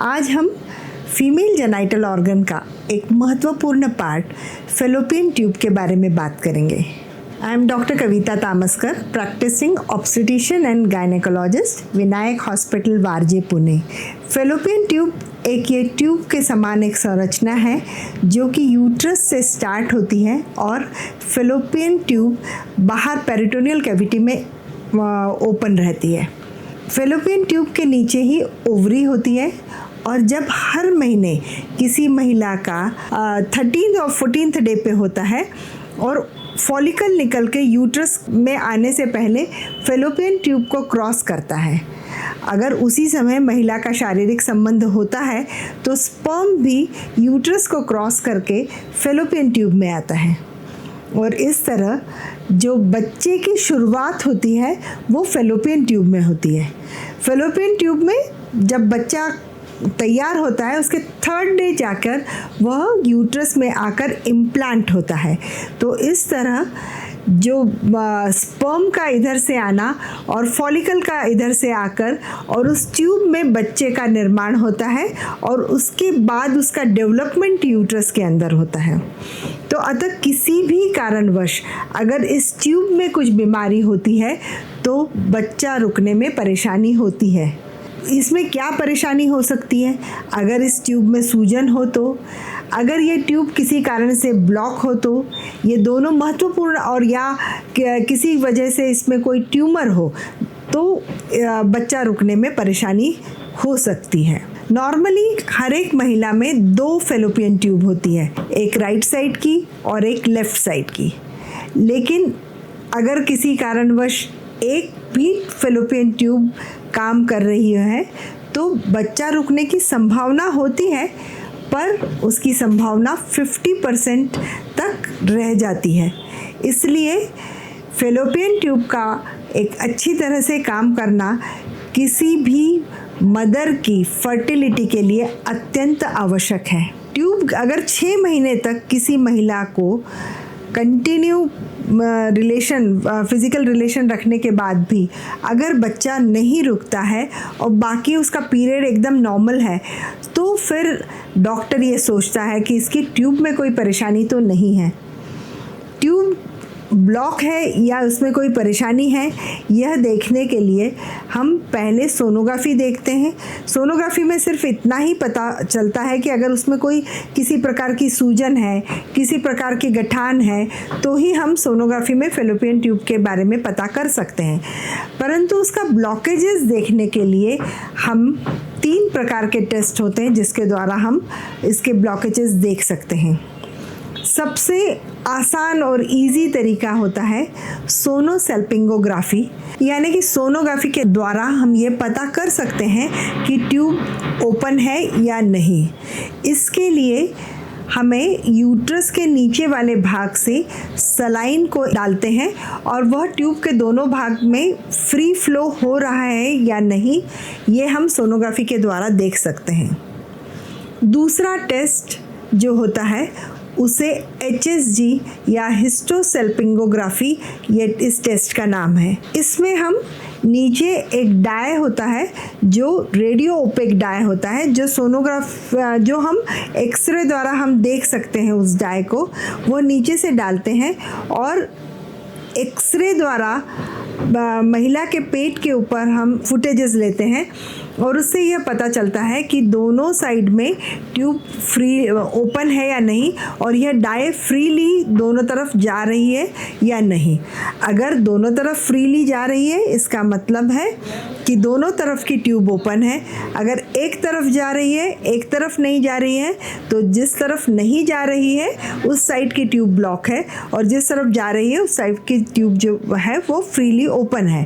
आज हम female genital organ का एक महत्वपूर्ण पार्ट फैलोपियन ट्यूब के बारे में बात करेंगे। I am doctor Kavita Tamaskar, practising obstetrician and gynaecologist, Vinayak hospital, Warje, Pune. Fallopian tube ये ट्यूब के समान एक संरचना है जो कि यूट्रस से स्टार्ट होती है और फैलोपियन ट्यूब बाहर पेरिटोनियल कैविटी में ओपन रहती है। फैलोपियन ट्यूब के नीचे ही ओवरी होती है और जब हर महीने किसी महिला का 13th और 14th डे पे होता है और फॉलिकल निकल के यूट्रस में आने से पहले फैलोपियन ट्यूब को क्रॉस करता है। अगर उसी समय महिला का शारीरिक संबंध होता है तो स्पर्म भी यूट्रस को क्रॉस करके फैलोपियन ट्यूब में आता है और इस तरह जो बच्चे की शुरुआत होती है वो फैलोपियन ट्यूब में होती है। फैलोपियन ट्यूब में जब बच्चा तैयार होता है उसके 3rd डे जाकर वह यूट्रस में आकर इम्प्लांट होता है। तो इस तरह जो स्पर्म का इधर से आना और फॉलिकल का इधर से आकर और उस ट्यूब में बच्चे का निर्माण होता है और उसके बाद उसका डेवलपमेंट यूट्रस के अंदर होता है। तो अतः किसी भी कारणवश अगर इस ट्यूब में कुछ बीमारी होती है तो बच्चा रुकने में परेशानी होती है। इसमें क्या परेशानी हो सकती है? अगर इस ट्यूब में सूजन हो तो, अगर ये ट्यूब किसी कारण से ब्लॉक हो तो, ये दोनों महत्वपूर्ण, और या किसी वजह से इसमें कोई ट्यूमर हो तो बच्चा रुकने में परेशानी हो सकती है। नॉर्मली हर एक महिला में 2 फैलोपियन ट्यूब होती है, एक राइट साइड की और एक लेफ्ट साइड की। लेकिन अगर किसी कारणवश एक भी फैलोपियन ट्यूब काम कर रही है तो बच्चा रुकने की संभावना होती है, पर उसकी संभावना 50% तक रह जाती है। इसलिए फैलोपियन ट्यूब का एक अच्छी तरह से काम करना किसी भी मदर की फर्टिलिटी के लिए अत्यंत आवश्यक है। ट्यूब अगर 6 महीने तक किसी महिला को कंटिन्यू फिज़िकल रिलेशन रखने के बाद भी अगर बच्चा नहीं रुकता है और बाकी उसका पीरियड एकदम नॉर्मल है तो फिर डॉक्टर ये सोचता है कि इसकी ट्यूब में कोई परेशानी तो नहीं है। ट्यूब ब्लॉक है या उसमें कोई परेशानी है, यह देखने के लिए हम पहले सोनोग्राफी देखते हैं। सोनोग्राफी में सिर्फ इतना ही पता चलता है कि अगर उसमें कोई किसी प्रकार की सूजन है, किसी प्रकार की गठान है तो ही हम सोनोग्राफी में फैलोपियन ट्यूब के बारे में पता कर सकते हैं। परंतु उसका ब्लॉकेजेस देखने के लिए हम 3 प्रकार के टेस्ट होते हैं जिसके द्वारा हम इसके ब्लॉकेजेस देख सकते हैं। सबसे आसान और इजी तरीका होता है सोनोसल्पिंगोग्राफी, यानी कि सोनोग्राफी के द्वारा हम ये पता कर सकते हैं कि ट्यूब ओपन है या नहीं। इसके लिए हमें यूट्रस के नीचे वाले भाग से सलाइन को डालते हैं और वह ट्यूब के दोनों भाग में फ्री फ्लो हो रहा है या नहीं, ये हम सोनोग्राफी के द्वारा देख सकते हैं। दूसरा टेस्ट जो होता है उसे HSG या हिस्टोसल्पिंगोग्राफी, ये इस टेस्ट का नाम है। इसमें हम नीचे एक डाई होता है जो रेडियो ओपेक डाई होता है, जो हम एक्सरे द्वारा हम देख सकते हैं उस डाई को, वो नीचे से डालते हैं और एक्सरे द्वारा महिला के पेट के ऊपर हम फुटेजेस लेते हैं और उससे यह पता चलता है कि दोनों साइड में ट्यूब फ्री ओपन है या नहीं और यह डाई फ्रीली दोनों तरफ जा रही है या नहीं। अगर दोनों तरफ फ्रीली जा रही है इसका मतलब है कि दोनों तरफ की ट्यूब ओपन है। अगर एक तरफ जा रही है, एक तरफ नहीं जा रही है, तो जिस तरफ नहीं जा रही है उस साइड की ट्यूब ब्लॉक है और जिस तरफ जा रही है उस साइड की ट्यूब जो है वो फ्रीली ओपन है।